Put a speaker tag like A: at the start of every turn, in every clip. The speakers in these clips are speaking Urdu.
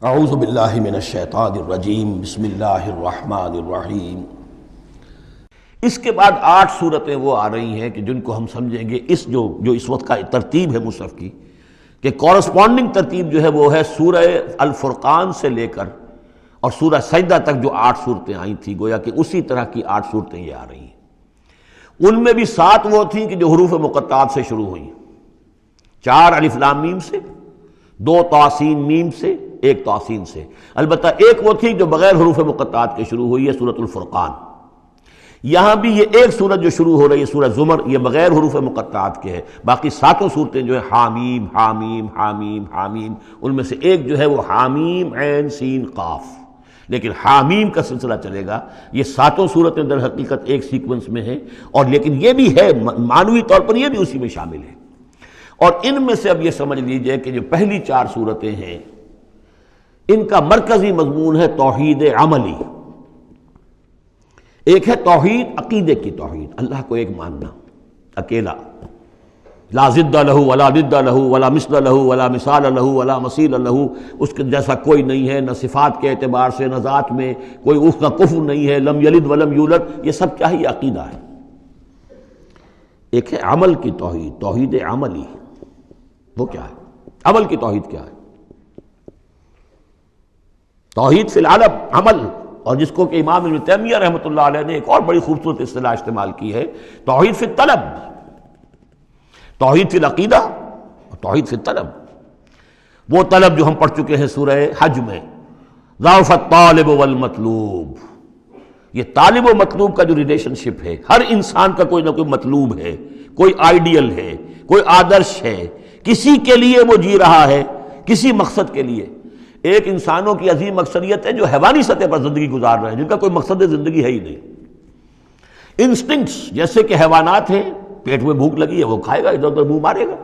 A: اعوذ باللہ من الشیطان الرجیم بسم اللہ الرحمن الرحیم۔ اس کے بعد 8 صورتیں وہ آ رہی ہیں کہ جن کو ہم سمجھیں گے جو اس وقت کا ترتیب ہے مصحف کی، کہ کورسپونڈنگ ترتیب جو ہے وہ ہے سورہ الفرقان سے لے کر اور سورہ سجدہ تک جو 8 صورتیں آئی تھیں، گویا کہ اسی طرح کی 8 صورتیں یہ آ رہی ہیں۔ ان میں بھی 7 وہ تھیں کہ جو حروف مقطعات سے شروع ہوئیں، 4 الف لام میم سے، 2 طاسین میم سے، 1 طاسین سے۔ البتہ ایک وہ تھی جو بغیر حروف مقطعات کے شروع ہوئی ہے، سورۃ الفرقان۔ یہاں بھی یہ ایک سورت جو شروع ہو رہی ہے سورہ زمر، یہ بغیر حروف مقطعات کے ہے۔ باقی 7 صورتیں جو ہے حامیم حامیم حامیم حامیم، ان میں سے ایک جو ہے وہ حامیم عین سین قاف، لیکن حامیم کا سلسلہ چلے گا۔ یہ 7 صورتیں در حقیقت ایک سیکوینس میں ہیں، اور لیکن یہ بھی ہے معنوی طور پر یہ بھی اسی میں شامل ہے۔ اور ان میں سے اب یہ سمجھ لیجئے کہ جو پہلی 4 صورتیں ہیں ان کا مرکزی مضمون ہے توحید عملی۔ ایک ہے توحید عقیدے کی توحید، اللہ کو ایک ماننا اکیلا، لا ضد لہ ولا ند لہ ولا مثل لہ ولا مثال لہ ولا مثیل لہ، اس کے جیسا کوئی نہیں ہے، نہ صفات کے اعتبار سے نہ ذات میں، کوئی اس کا کفر نہیں ہے، لم یلد ولم یولد۔ یہ سب کیا ہے؟ یہ عقیدہ ہے۔ ایک ہے عمل کی توحید، توحید عملی۔ وہ کیا ہے؟ عمل کی توحید کیا ہے؟ توحید فی العالم عمل، اور جس کو کہ امام ابن تیمیہ رحمۃ اللہ علیہ نے ایک اور بڑی خوبصورت اصطلاح استعمال کی ہے، توحید فی الطلب، توحید فی العقیدہ اور توحید فی الطلب۔ وہ طلب جو ہم پڑھ چکے ہیں سورہ حج میں، ضعف الطالب والمطلوب۔ یہ طالب و مطلوب کا جو ریلیشن شپ ہے، ہر انسان کا کوئی نہ کوئی مطلوب ہے، کوئی آئیڈیل ہے، کوئی آدرش ہے، کسی کے لیے وہ جی رہا ہے، کسی مقصد کے لیے۔ ایک انسانوں کی عظیم اکثریت ہے جو حیوانی سطح پر زندگی گزار رہے ہیں، جن کا کوئی مقصد زندگی ہے ہی نہیں۔ انسٹنکٹس جیسے کہ حیوانات ہیں، پیٹ میں بھوک لگی ہے وہ کھائے گا، ادھر ادھر منہ مارے گا۔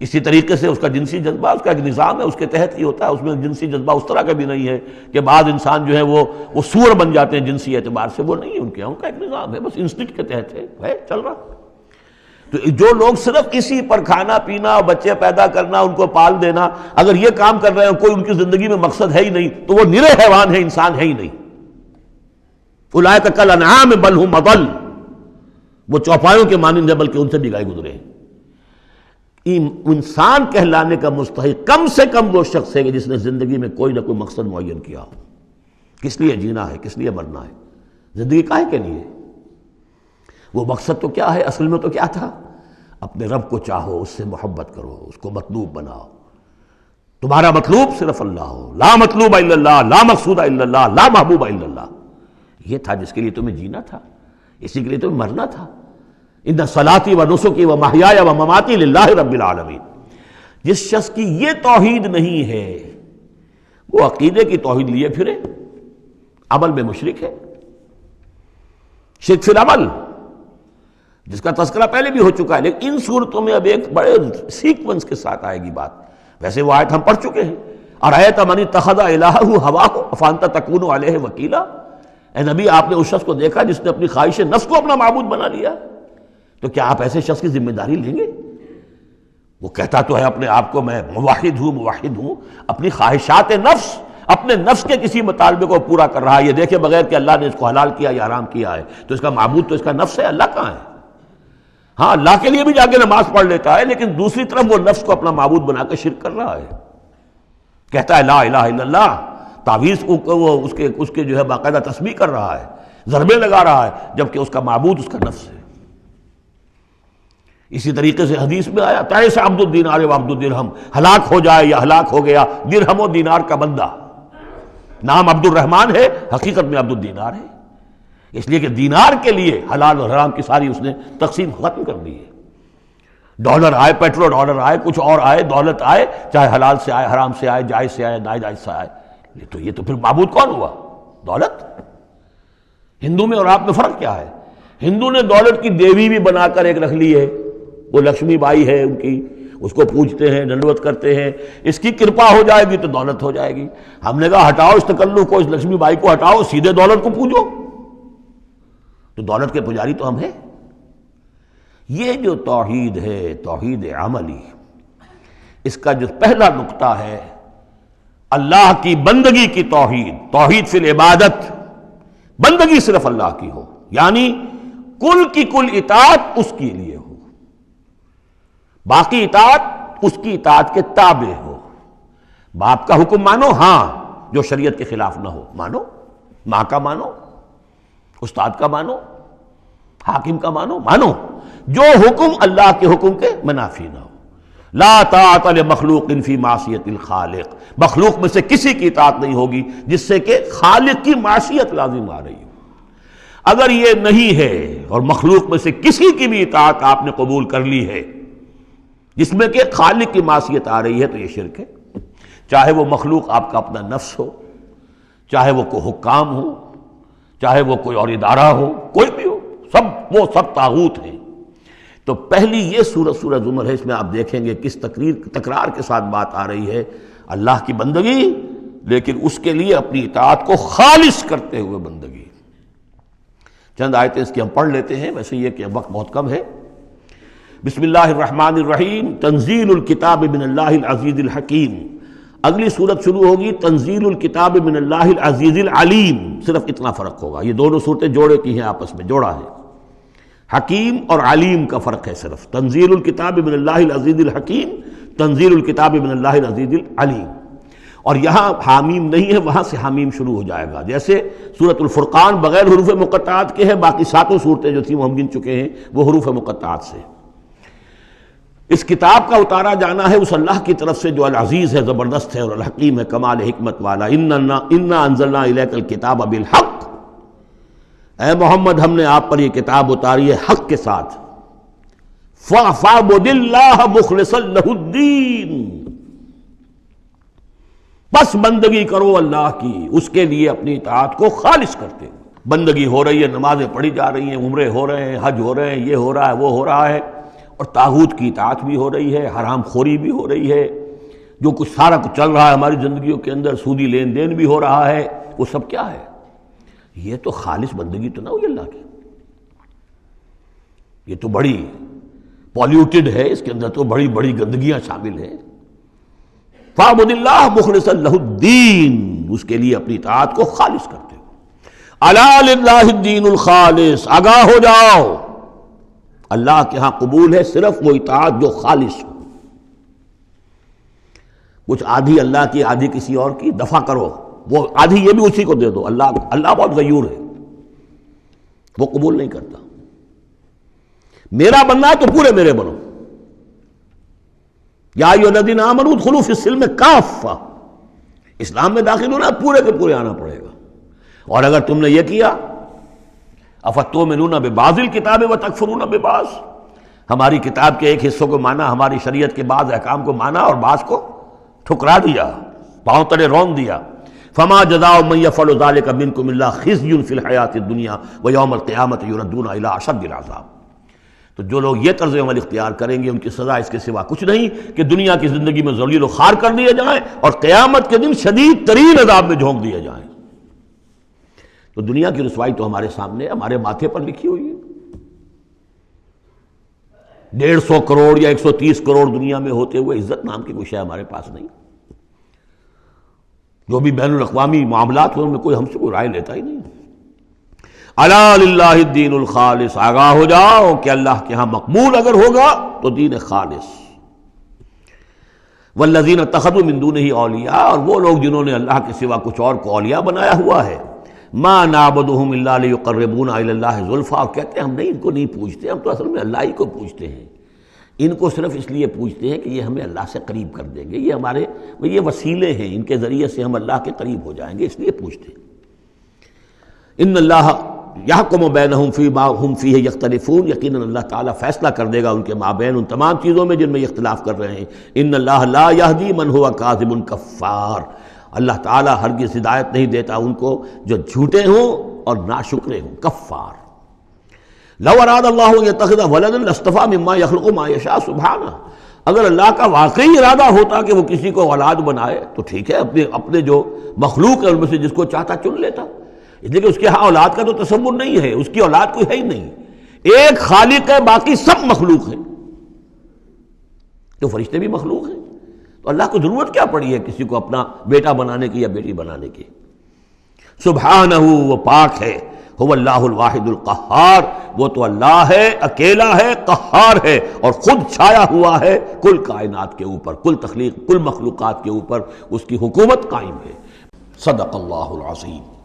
A: اسی طریقے سے اس کا جنسی جذبہ، اس کا ایک نظام ہے، اس کے تحت ہی ہوتا ہے۔ اس میں جنسی جذبہ اس طرح کا بھی نہیں ہے کہ بعض انسان جو ہے وہ سور بن جاتے ہیں جنسی اعتبار سے، وہ نہیں ہے ان کا ایک نظام ہے، بس انسٹنکٹ کے تحت ہے چل رہا۔ تو جو لوگ صرف اسی پر کھانا پینا، بچے پیدا کرنا، ان کو پال دینا، اگر یہ کام کر رہے ہیں، کوئی ان کی زندگی میں مقصد ہے ہی نہیں، تو وہ نرے حیوان ہے، انسان ہے ہی نہیں۔ اولئک کالانعام بل ھم اضل، وہ چوپایوں کے مانند ہے بلکہ ان سے بھی گئے گزرے ہیں۔ انسان کہلانے کا مستحق کم سے کم وہ شخص ہے کہ جس نے زندگی میں کوئی نہ کوئی مقصد معین کیا ہو۔ کس لیے جینا ہے، کس لیے مرنا ہے، زندگی کاہے کے لیے؟ وہ مقصد تو کیا ہے؟ اصل میں تو کیا تھا؟ اپنے رب کو چاہو، اس سے محبت کرو، اس کو مطلوب بناؤ، تمہارا مطلوب صرف اللہ ہو، لا مطلوب الا اللہ، لا مقصود الا اللہ، لا محبوب الا اللہ۔ یہ تھا جس کے لیے تمہیں جینا تھا، اسی کے لیے تمہیں مرنا تھا۔ ان صلاتی و نسکی و محیای و مماتی للہ رب العالمین۔ جس شخص کی یہ توحید نہیں ہے وہ عقیدے کی توحید لیے پھرے، عمل میں مشرک ہے، شرک فی العمل، جس کا تذکرہ پہلے بھی ہو چکا ہے۔ لیکن ان صورتوں میں اب ایک بڑے سیکوینس کے ساتھ آئے گی بات۔ ویسے وہ آیت ہم پڑھ چکے ہیں، ارأیت من اتخذ الہہ ہواہ افانت تکون علیہ وکیلا۔ اے نبی، آپ نے اس شخص کو دیکھا جس نے اپنی خواہش نفس کو اپنا معبود بنا لیا، تو کیا آپ ایسے شخص کی ذمہ داری لیں گے؟ وہ کہتا تو ہے اپنے آپ کو میں موحد ہوں، اپنی خواہشات نفس، اپنے نفس کے کسی مطالبے کو پورا کر رہا ہے۔ یہ دیکھے بغیر کہ اللہ نے اس کو حلال کیا یا حرام کیا ہے، تو اس کا معبود تو اس کا نفس ہے، اللہ کہاں ہے؟ ہاں، اللہ کے لیے بھی جا کے نماز پڑھ لیتا ہے، لیکن دوسری طرف وہ نفس کو اپنا معبود بنا کے شرک کر رہا ہے۔ کہتا ہے لا الہ الا اللہ، تعویذ کو وہ اس کے جو ہے باقاعدہ تسبیح کر رہا ہے، ضربے لگا رہا ہے، جبکہ اس کا معبود اس کا نفس ہے۔ اسی طریقے سے حدیث میں آیا تعیس عبد الدینار و عبد الدرہم، ہلاک ہو جائے یا ہلاک ہو گیا درہم و دینار کا بندہ۔ نام عبد الرحمن ہے، حقیقت میں عبد الدینار ہے، اس لیے کہ دینار کے لیے حلال اور حرام کی ساری اس نے تقسیم ختم کر دی ہے۔ ڈالر آئے، پیٹرو ڈالر آئے، کچھ اور آئے، دولت آئے، چاہے حلال سے آئے، حرام سے آئے، جائز سے آئے، ناجائز سے آئے، یہ تو پھر معبود کون ہوا؟ دولت۔ ہندو میں اور آپ میں فرق کیا ہے؟ ہندو نے دولت کی دیوی بھی بنا کر ایک رکھ لی ہے، وہ لکشمی بائی ہے ان کی، اس کو پوجتے ہیں، دنڈوت کرتے ہیں، اس کی کرپا ہو جائے گی تو دولت ہو جائے گی۔ ہم نے کہا ہٹاؤ اس تکلف کو، اس لکشمی بائی کو ہٹاؤ، سیدھے دولت کو پوجو، تو دولت کے پجاری تو ہم ہیں۔ یہ جو توحید ہے، توحید عملی، اس کا جو پہلا نقطہ ہے اللہ کی بندگی کی توحید، توحید فی العبادت، بندگی صرف اللہ کی ہو، یعنی کل کی کل اطاعت اس کے لیے ہو، باقی اطاعت اس کی اطاعت کے تابع ہو۔ باپ کا حکم مانو، ہاں، جو شریعت کے خلاف نہ ہو مانو، ماں کا مانو، استاد کا مانو، حاکم کا مانو، جو حکم اللہ کے حکم کے منافی نہ ہو۔ لا طاعت لمخلوق فی معصیت الخالق، مخلوق میں سے کسی کی اطاعت نہیں ہوگی جس سے کہ خالق کی معصیت لازم آ رہی ہو۔ اگر یہ نہیں ہے اور مخلوق میں سے کسی کی بھی اطاعت آپ نے قبول کر لی ہے جس میں کہ خالق کی معصیت آ رہی ہے تو یہ شرک ہے، چاہے وہ مخلوق آپ کا اپنا نفس ہو، چاہے وہ کوئی حکام ہو، چاہے وہ کوئی اور ادارہ ہو، کوئی بھی ہو، وہ سب طاغوت ہیں۔ تو پہلی یہ سورہ زمر ہے، اس میں آپ دیکھیں گے کس تکرار کے ساتھ بات آ رہی ہے، اللہ کی بندگی، لیکن اس کے لیے اپنی اطاعت کو خالص کرتے ہوئے بندگی۔ چند آیتیں اس کی ہم پڑھ لیتے ہیں، ویسے یہ کہ وقت بہت کم ہے۔ بسم اللہ الرحمن الرحیم، تنزیل الکتاب من اللہ العزیز الحکیم۔ اگلی صورت شروع ہوگی تنزیل الکتاب من اللہ العزیز العلیم، صرف اتنا فرق ہوگا، یہ دونوں صورتیں جوڑے کی ہیں، آپس میں جوڑا ہے، حکیم اور علیم کا فرق ہے صرف، تنزیل الکتاب من اللہ العزیز الحکیم، تنزیل الکتاب من اللہ العزیز العلیم۔ اور یہاں حامیم نہیں ہے، وہاں سے حامیم شروع ہو جائے گا، جیسے سورۃ الفرقان بغیر حروف مقطعات کے ہے، باقی ساتوں صورتیں جو تھیں وہ ہم گن چکے ہیں وہ حروف مقطعات سے۔ اس کتاب کا اتارا جانا ہے اس اللہ کی طرف سے جو العزیز ہے، زبردست ہے، اور الحکیم ہے، کمال حکمت والا۔ انا انزلنا الیک الکتاب بالحق، اے محمد ہم نے آپ پر یہ کتاب اتاری ہے حق کے ساتھ۔ فاعبد اللہ مخلصا لہ الدین، بس بندگی کرو اللہ کی، اس کے لیے اپنی اطاعت کو خالص کرتے ہو۔ بندگی ہو رہی ہے، نمازیں پڑھی جا رہی ہیں، عمرے ہو رہے ہیں، حج ہو رہے ہیں، یہ ہو رہا ہے، وہ ہو رہا ہے، اور طاغوت کی اطاعت بھی ہو رہی ہے، حرام خوری بھی ہو رہی ہے، جو کچھ سارا کچھ چل رہا ہے ہماری زندگیوں کے اندر، سودی لین دین بھی ہو رہا ہے، وہ سب کیا ہے؟ یہ تو خالص بندگی تو نہ ہوئی اللہ کی، یہ تو بڑی پالیوٹڈ ہے، اس کے اندر تو بڑی بڑی گندگیاں شامل ہیں۔ فاعبد اللہ مخلصا لہ الدین، اس کے لیے اپنی اطاعت کو خالص کرتے ہو۔ الا للہ الدین الخالص، آگاہ ہو جاؤ، اللہ کے ہاں قبول ہے صرف وہ اطاعت جو خالص ہو۔ کچھ آدھی اللہ کی آدھی کسی اور کی، دفع کرو، وہ آدھی یہ بھی اسی کو دے دو۔ اللہ بہت غیور ہے، وہ قبول نہیں کرتا۔ میرا بننا ہے تو پورے میرے بنو، یا ایھا الذین آمنوا ادخلوا فی السلم کافہ، اسلام میں داخل ہونا پورے کے پورے آنا پڑے گا۔ اور اگر تم نے یہ کیا، افتؤمنون ببعض الکتاب وتکفرون ببعض، ہماری کتاب کے ایک حصوں کو مانا، ہماری شریعت کے بعض احکام کو مانا اور بعض کو ٹھکرا دیا، پاؤں تلے رون دیا۔ فما جزاء من يفعل ذلك منكم الا خزي في الحیاۃ الدنیا ویوم القیامۃ یردون الی اشد العذاب۔ تو جو لوگ یہ طرز عمل اختیار کریں گے ان کی سزا اس کے سوا کچھ نہیں کہ دنیا کی زندگی میں ذلیل و خوار کر دیے جائیں اور قیامت کے دن شدید ترین عذاب میں جھونک دیے جائیں۔ تو دنیا کی رسوائی تو ہمارے سامنے، ہمارے ماتھے پر لکھی ہوئی ہے۔ 150 کروڑ یا 130 کروڑ دنیا میں ہوتے ہوئے عزت نام کی کوئی شے ہمارے پاس نہیں۔ جو بھی بین الاقوامی معاملات ہیں ان میں کوئی ہم سے کوئی رائے لیتا ہی نہیں۔ الا للہ الدین الخالص، آگاہ ہو جاؤ کہ اللہ کے ہاں مقبول اگر ہوگا تو دین خالص۔ والذین اتخذوا من دونہ اولیاء، اور وہ لوگ جنہوں نے اللہ کے سوا کچھ اور کو اولیاء بنایا ہوا ہے، ما نعبدہم الا لیقربونا الی اللہ زلفیٰ، اور کہتے ہیں ہم نہیں ان کو نہیں پوجتے، ہم تو اصل میں اللہ ہی کو پوجتے ہیں، ان کو صرف اس لیے پوجتے ہیں کہ یہ ہمیں اللہ سے قریب کر دیں گے، یہ ہمارے یہ وسیلے ہیں، ان کے ذریعے سے ہم اللہ کے قریب ہو جائیں گے، اس لیے پوجتے ہیں۔ ان اللہ یحکم بینہم فیما ہم فیہ یختلفون، یقیناً اللہ تعالیٰ فیصلہ کر دے گا ان کے مابین ان تمام چیزوں میں جن میں یہ اختلاف کر رہے ہیں۔ ان اللہ لا یہدی من ہوا کاذب کفار، اللہ تعالیٰ ہرگز ہدایت نہیں دیتا ان کو جو جھوٹے ہوں اور ناشکرے ہوں، کفار۔ لو اراد اللہ ان یتخذ ولدا لاصطفیٰ مما یخلق ما یشاء سبحانہ، اگر اللہ کا واقعی ارادہ ہوتا کہ وہ کسی کو اولاد بنائے تو ٹھیک ہے، اپنے جو مخلوق ہے ان میں سے جس کو چاہتا چن لیتا، اس لیے کہ اس کے ہاں اولاد کا تو تصور نہیں ہے، اس کی اولاد کوئی ہے ہی نہیں، ایک خالق ہے، باقی سب مخلوق ہیں۔ تو فرشتے بھی مخلوق ہیں، تو اللہ کو ضرورت کیا پڑی ہے کسی کو اپنا بیٹا بنانے کی یا بیٹی بنانے کی؟ سبحانہ، وہ پاک ہے، هو اللہ الواحد القہار، وہ تو اللہ ہے، اکیلا ہے، قہار ہے، اور خود چھایا ہوا ہے کل کائنات کے اوپر، کل تخلیق، کل مخلوقات کے اوپر اس کی حکومت قائم ہے۔ صدق اللہ العظیم۔